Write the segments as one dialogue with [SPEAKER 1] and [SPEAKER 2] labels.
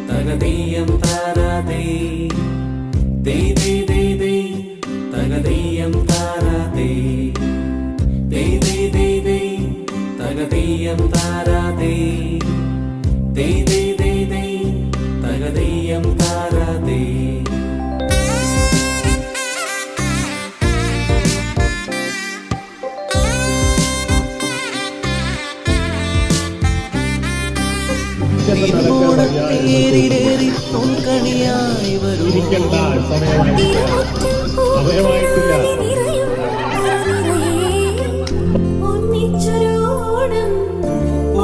[SPEAKER 1] തകതീയം താരാതേ ദേ ദേ ദേ ദേ തകതീയം താരാതേ ദേ ദേ ദേ ദേ തകതീയം താരാതേ ദേ ദേ ദേ ദേ തകതീയം താരാതേ
[SPEAKER 2] തിരുവോണത്തേരിലേറി പൊൻകണിയായി വരും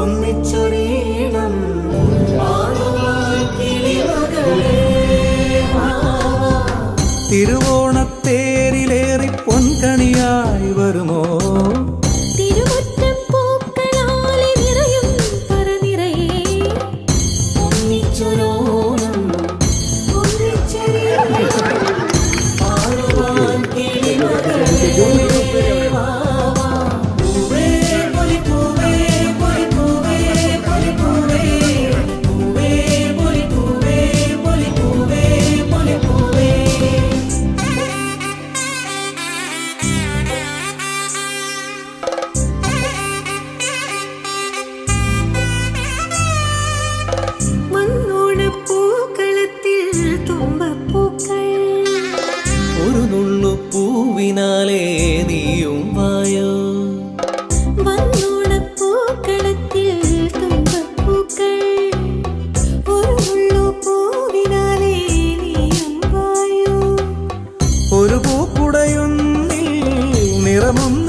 [SPEAKER 1] ഒന്നിച്ചൊരീണം
[SPEAKER 2] തിരുവോണത്തേരിലേറി പൊൻകണിയായി വരുമോ പൂവിനാലേ നീയും വായോ
[SPEAKER 3] വന്നോണപ്പൂക്കളത്തിൽ തുമ്പപ്പൂക്കൾ ഒരു പൂവിനാലേ നീയും വായോ
[SPEAKER 2] ഒരു പൂക്കുടയുന്നിൽ നിറമും